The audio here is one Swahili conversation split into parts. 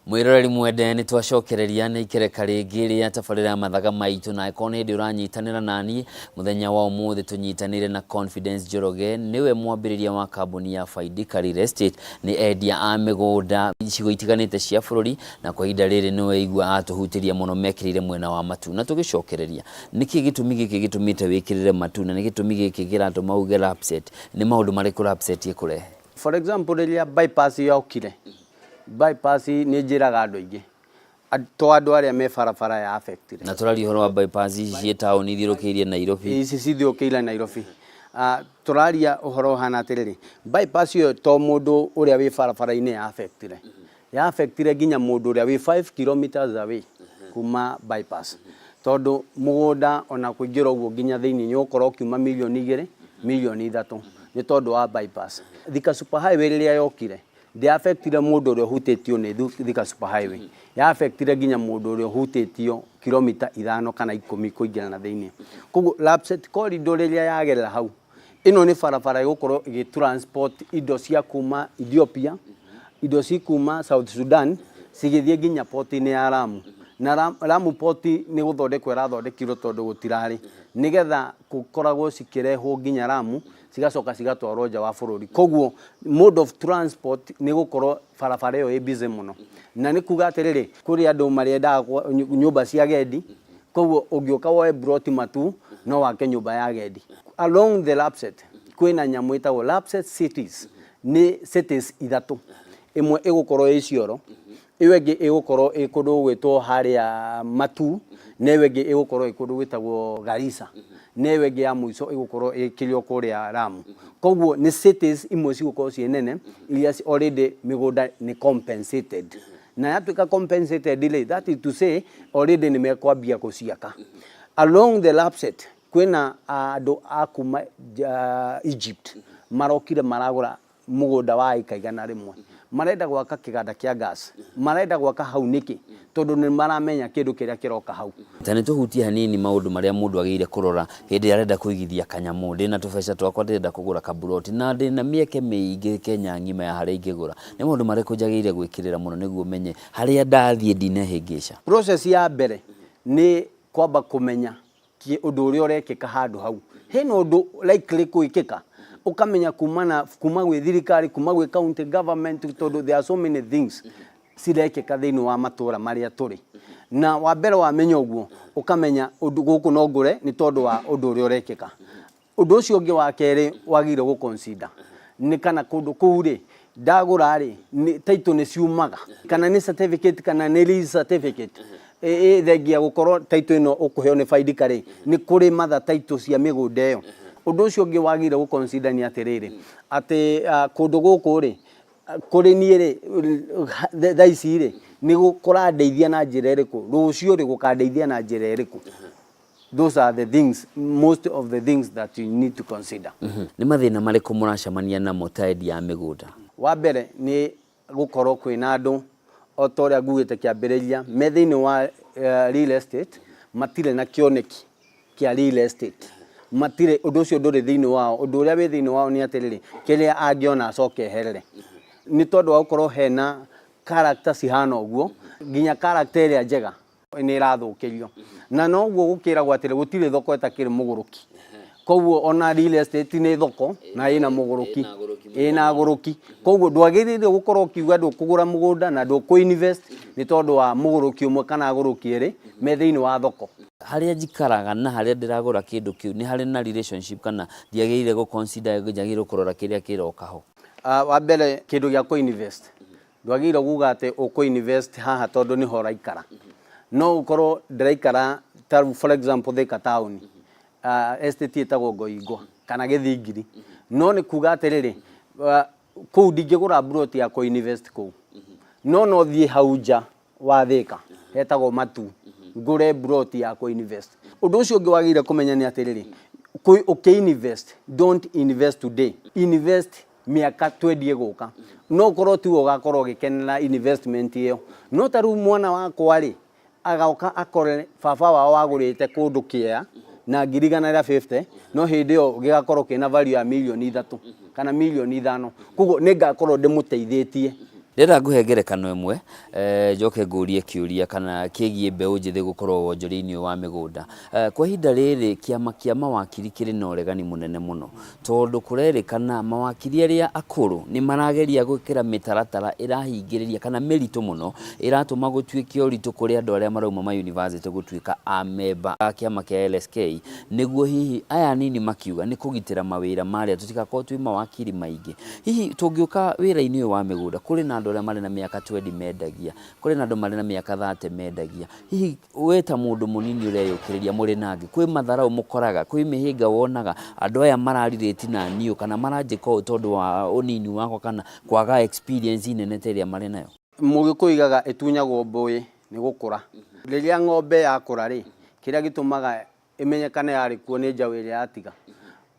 Mwiroreri mwende ni twacokereria ni ikereka ringi ria tabarira ya Mathaga Maitu na ikone ndi uranyitanira nani muthenya wa umuthi tunyitanire na Confidence Njoroge niwe mwambiriria wa kambuni ya Faidika Real Estate ni endia a migunda icigo itiganite cia bururi na kwa ihinda riri niwe igua atuhutiria muno mekirire mwena wa matu na tugicokereria niki gitumi giki gitumite wikirire matu na niki gitumi giki giratuma uge upset ni maundu mariku upset ikurehe. For example ria bypass yokire bypass ni njiraga andu aingi to andu aria me barabara ya affected na turari horo wa bypass cie town ithirukiirie Nairobi ici cithiukiire Nairobi turaria uhoro hana atiriri bypass yo to mundu uria wi barabara-ini ya affected ginya mundu uria wi 5 kilometers away kuma bypass tondu mugunda ona kuingira uguo ginya thiini ni ukoro kiuma milioni 2 milioni 3 ni tondu wa bypass Thika super highway riria yokire they affected mundu uria hutitio ni Thika super highway ya affected ginya mundu uria hutitio kilomita 5 kana 10 kuingira na thiini koguo lapset corridor riria yagerera hau ino ni barabara igukorwo igitransport indo cia kuma Ethiopia indo cia kuma South Sudan cigithie ginya port-ini ya Lamu na Lamu port ni guthondekwo irathondekirwo tondu gutirari nigetha gukoragwo cikirehwo ginya Lamu cigacoka cigatwarwo nja wa bururi koguo mode of transport ni gukorwo barabara iyo busy muno na ni kuga atiriri kuri andu marienda nyumba cia gendi koguo ungioka woe broti matu no wake nyumba ya gendi along the lapset kwina nyamu itagwo lapset cities ni cities ithatu imwe igukorwo icioro iwe ngi igukorwo ikundu gwitwo haria Matu newe ngi igukorwo ikundu gwitagwo Garissa newe ngi ya muico igukorwo ikirio kuria Lamu koguo ni cities imwe cigukorwo cienene iria already migunda ni compensated na yatuika compensated delay that is to say already ni mekwambia kuciaka along the lapset kwina andu akuma Egypt marokire maragura mugunda wa ikaigana rimwe marenda gwaka kiganda kia gas marenda gwaka hau niki tondu ni maramenya kindu kiria kiroka hau tani tuhutie hanini maundu maria mundu ageire kurora hindi arenda kuigithia kanyamu ndina tubeca twakwa ndenda kugura kaburoti na ndina mieke miingi Kenya ngima ya haria ingigura ni maundu mariku njageire gwikirira muno niguo menye haria ndathie ndine hingisha process ya mbere ni kwamba kumenya undu uria urekika handu hau hena undu likely kuikika ukamenya kuma gwi thirikari kuma gwi county government tondu there are so many things cirekeka thiini wa matura maria turi na wa mbere wa menya uguo ukamenya undu guku no ngure ni tondu wa undu uria urekeka undu ucio ungi wa keri wagire gu consider ni kana kundu kuu ri ndagura ri title ni ciumaga kana ni certificate kana ni lease certificate thengia gukorwo title ino ukuheo ni Faidika ri ni kuri matha title cia migunda iyo undu ucio ungi wagire gu consider ni atiriri ati kundu guku ri kuri ni ri thaisi ri ni gukora ndeithia na njira iriku rucio ri gukandeithia na njira iriku those are the things most of the things that you need to consider ni mathina mariku muracamania na motaidi ya migunda wa mbere ni gukorwo kwina andu otoria ngugite kiambiriria methiini wa real estate matire na kioneki kia real estate matire undu ucio nduri thiini wao undu uria wi thiini wao ni atiriri kiria angiona acoke herere ni tondu wa gukorwo hena character cihana uguo ginya character iria njega ni irathukirio na no guo gukiragwo atiri gutire thoko etakiri muguruki koguo ona real estate ni thoko na ina muguruki ina guruki koguo ndwagirire gukorwo kiuga ndu kugura mugunda na ndu ku invest ni tondu wa muguruki umwe kana guruki eri me thiini wa thoko haria njikaraga na haria ndiragura kindu kiu ni hari na relationship kana ndiageire gu consider njagire kurora kiria kiroka ho wa mbere kindu gia ku invest ndwagire kuga ati uku invest haha tondu ni ho raikara no ukorwo ndiraikara for example Thika town estate etagwo Ngoingwa kana Githingiri no ni kuga atiriri kuu ndingigura brot ya ku invest kuu no thie hauja wa Thika etagwo Matu ngure brot ya ku invest undu ucio ungi wagire kumenya ni atiriri invest don't invest today invest miaka twendie guka no korwo tu ugakorwo gikenera investment iyo no taru mwana wakwa ri agauka akore baba wao wagurite kundu kia na ngirigana ria 50 no hindi yo gigakorwo kina value ya milioni 3 kana milioni 5 kugo ningakorwo ndimuteithĩtie. Ndĩrenda nguhe ngerekano ĩmwe njoke ngurie kĩũria kana kĩgiĩ mbeũ njĩthĩ gũkorwo wonjoria-inĩ wa mĩgũnda. Kwa ihinda rĩrĩ kĩama kĩa mawakiri kĩrĩ na ũregani mũnene mũno tondũ kũrerĩkana mawakiri arĩa akũrũ nĩ marageria gwĩkĩra mĩtaratara ĩrahingĩrĩria kana mĩritũ mũno ĩratũma gũtuĩke ũritũ kũrĩ andũ arĩa marauma ma university gũtuĩka a member a kĩama kĩa LSK nĩguo hihi aya nini makiuga nĩ kũgitĩra mawĩra marĩa tũtigakorwo twĩ mawakiri maingĩ. Hihi tũngĩũka wĩra-inĩ ũyũ wa mĩgũnda kũrĩ na andũ arĩa marĩ na mĩaka 20 mendagia, kũrĩ na andũ marĩ na mĩaka 30 mendagia. Hihi weta mũndũ mũnini ũreyũkĩrĩria mũrĩ nangĩ kwĩ matharau mũkoraga, kwĩ mĩhĩnga wonaga andũ aya mararirĩti na niũ kana maranjĩka ũũ tondũ wa ũnini wako kana kwaga experience nene ta ĩrĩa marĩ nayo? Mũgĩkũigaga ĩtunyagwo mbũĩ nĩ gũkũra. Rĩrĩa ng'ombe yakũra rĩ kĩrĩa gĩtũmaga ĩmenyekane yarĩ kuo nĩ njaũ ĩrĩa yatiga.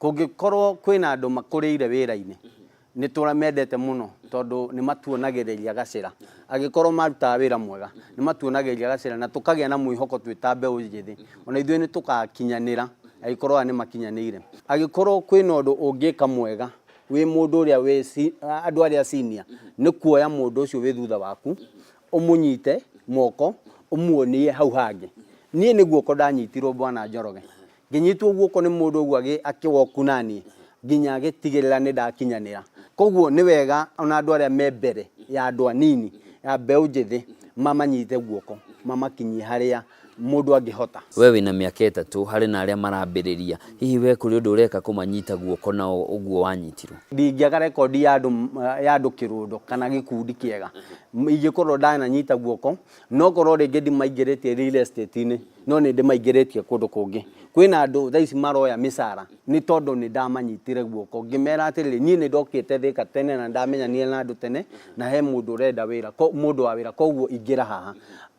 Kũngĩkorwo kwĩna andũ makũrĩire wĩra-inĩ nĩ tũramendete mũno tondũ nĩ matuonagĩrĩria gacĩra. Agĩkorwo marutaga wĩra mwega nĩ matuonagĩrĩria gacĩra na tũkagĩa na mwĩhoko twĩ ta mbeũ njĩthĩ ona ithuĩ nĩ tũgakinyanĩra agĩkorwo nĩ makinyanĩire. Agĩkorwo kwĩna ũndũ ũngĩka mwega wĩ mũndũ ũrĩa wĩ andũ arĩa senior nĩ kuoya mũndũ ũcio wĩ thutha waku ũmũnyite moko ũmuonie hau hangĩ. Niĩ nĩ guoko ndanyitirwo bwana Njoroge, ngĩnyitwo guoko nĩ mũndũ ũguo akĩwoku naniĩ nginya agĩtigĩrĩra nĩ ndakinyanĩra. Koguo nĩ wega ona andũ arĩa me mbere ya andũ anini ya mbeũ njĩthĩ mamanyite guoko mamakinyie harĩa mũndũ angĩhota. We wĩna mĩaka 3 harĩ na arĩa marambĩrĩria, hihi we kũrĩ ũndũ ũreka kũmanyita guoko na ũguo wanyitirwo? Ndingĩaga rekondi ya andũ kĩrũndũ kana gĩkundi kĩega ingĩkorwo ndananyita guoko no korwo rĩngĩ ndimaingĩrĩtie real estate-inĩ no nĩ ndĩmaingĩrĩtie kũndũ kũngĩ. Kwĩna andũ thaa ici maroya mĩcara nĩ tondũ nĩ ndamanyitire guoko ngĩmera atĩrĩrĩ niĩ nĩ ndokĩte Thika tene na ndamenyanire na andũ tene na he mũndũ ũrenda wĩra mũndũ wa wĩra koguo ingĩra haha.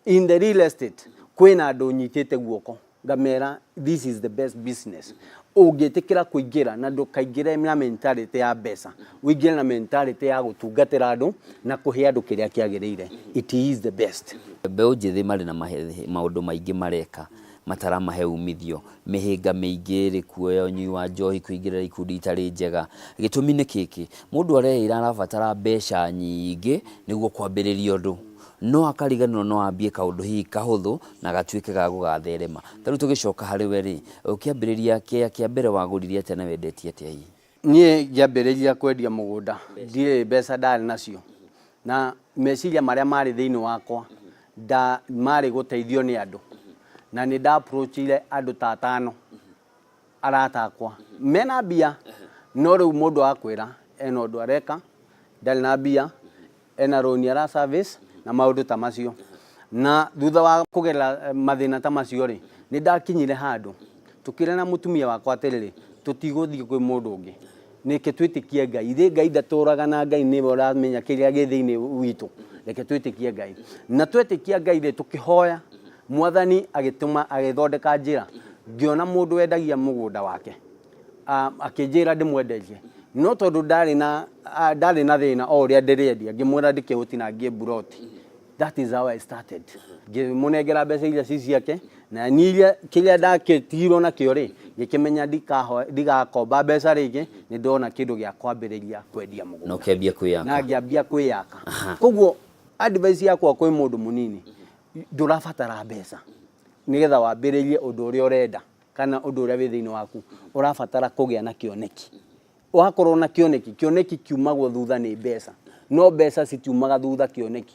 In the real estate kwĩna andũ nyitĩte guoko ngamera this is the best business. Ũngĩtĩkĩra kũingĩra na ndũkaingĩre na mentality ya mbeca, ũingĩre na mentality ya gũtungatĩra andũ na kũhe andũ kĩrĩa kĩagĩrĩire. It is the best. Mbeũ njĩthĩ marĩ na maũndũ maingĩ mareka mataramahe umithio, mĩhĩnga mĩingĩ ĩrĩ kuoya ũnyui wa njohi, kũingĩrĩra ikundi itarĩ njega. Gĩtũmi nĩ kĩkĩ? Mũndũ areĩra arabatara mbeca nyingĩ nĩguo kwambĩrĩria ũndũ no akariganĩrwo no ambie kaũndũ hihi kahũthũ na gatuĩke ga gũgatherema. Tarĩu tũgĩcoka harĩ we rĩ, ũkĩambĩrĩria kĩa mbere wagũrire atĩa na wendetie atĩa hihi? Niĩ ngĩambĩrĩria kwendia mũgũnda ndirĩ mbeca ndarĩ nacio na meciria marĩa marĩ thĩinĩ wakwa marĩ gũteithio nĩ andũ na nĩ approachire andũ ta 5 arata akwa mena mbia no rĩu mũndũ akwĩra ena ũndũ areka ndarĩ na mbia ena roni ara service na maũndũ ta macio na thutha wa kũgerera mathĩna ta macio rĩ nĩ ndakinyire handũ tũkĩrĩ na mũtumia wakwa atĩrĩrĩ tũtigũthiĩ kwĩ mũndũ ũngĩ nĩke twĩtĩkie Ngai. Ithe Ngai ndatũraga na Ngai nĩwe ũramenya kĩrĩa gĩ thĩinĩ witũ, reke twĩtĩkie Ngai. Na twĩtĩkia Ngai rĩ tũkĩhoya Mwathani agĩtũma agĩthondeka njĩra ngĩona mũndũ wendagia mũgũnda wake akĩnjĩra ndĩmwenderie no tondũ ndarĩ na thĩna o ũrĩa ndĩrendia ngĩmwĩra ndĩkĩũtinangie buroti. That is how I started. Ngĩmũnengera mbeca iria ciake na niĩ kĩrĩa ndakĩtigirwo nakĩo rĩ ngĩkĩmenya ndigakomba mbeca rĩngĩ nĩ ndona kĩndũ gĩa kwambĩrĩria kwendia mũgũnda. No kĩambia kwĩyaka. Na ngĩambia kwĩyaka. Koguo advice yakwa kwĩ mũndũ mũnini ndũrabatara mbeca nĩgetha wambĩrĩrie ũndũ ũrĩa ũrenda kana ũndũ ũrĩa wĩ thĩinĩ waku ũrabatara kũgĩa na kĩoneki. Wakorwo na kĩoneki kiumagwo thutha nĩ mbeca no mbeca citiumaga thutha kĩoneki.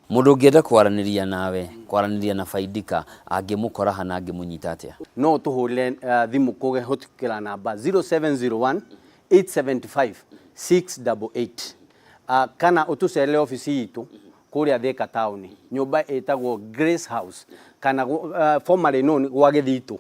Mũndũ ũngĩenda kwaranĩria nawe kwaranĩria na Faidika angĩmũkora hana angĩmũnyita atĩa? No tũhũrĩre thimũ kũgĩhũtũkĩra namba 0701 875 688 kana ũtũcerere ofici itũ kũrĩa Thika town nyũmba ĩtagwo Grace House kana formerly known gwa Gĩthitũ.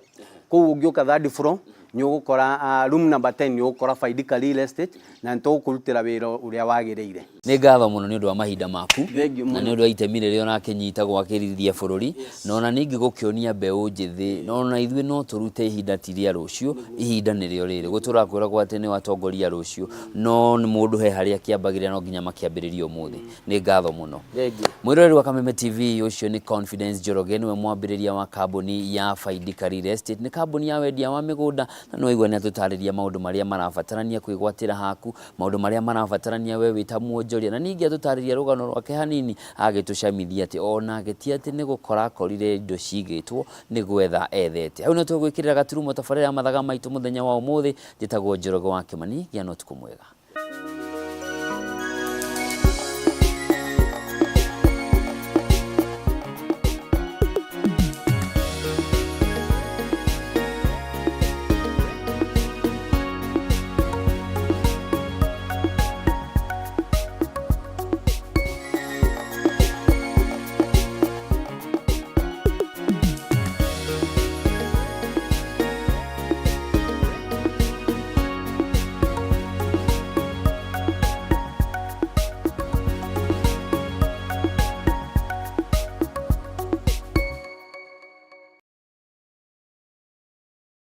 Kũu ũngĩũka third floor nĩ ũgũkora room number 10 nĩ ũgũkora Faidika Real Estate na nĩtũgũkũrutĩra wĩra ũrĩa wagĩrĩire. Nĩ ngatho mũno nĩ ũndũ wa mahinda maku na nĩ ũndũ wa itemi rĩrĩa ũrakĩnyita gwakĩrithia bũrũri na ona ningĩ gũkĩonia mbeũ njĩthĩ na ona ithuĩ no tũrute ihinda ti rĩa rũciũ, ihinda nĩrĩo rĩrĩ. Gũtũrakwĩragwo atĩ nĩ watongoria rũciũ, no nĩ mũndũ he harĩa akĩambagĩrĩra, no nginya makĩambĩrĩria ũmũthĩ. Nĩ ngatho mũno. Mwĩroreri wa Kameme TV, ũcio nĩ Confidence Njoroge, nĩwe mwambĩrĩria wa kambuni ya Faidika Real Estate. Nĩ kambuni ya wendia wa mĩgũnda na no igwe nĩ atũtarĩria maũndũ marĩa marabatarania kwĩgwatĩra haku, maũndũ marĩa marabatarania we wĩta muonjoria, na ningĩ atũtarĩria rũgano rwake hanini agĩtũcamithia atĩ ona agĩtia atĩ nĩ gũkora akorire indo cigĩtwo nĩ gwetha ethete. Hau nĩ tũgwĩkĩrĩra gaturumo tabarĩra ya Mathaga Maitu mũthenya wa ũmũthĩ. Njĩtagwo Njoroge wa Kĩmani, gĩa na ũtukũ mwega.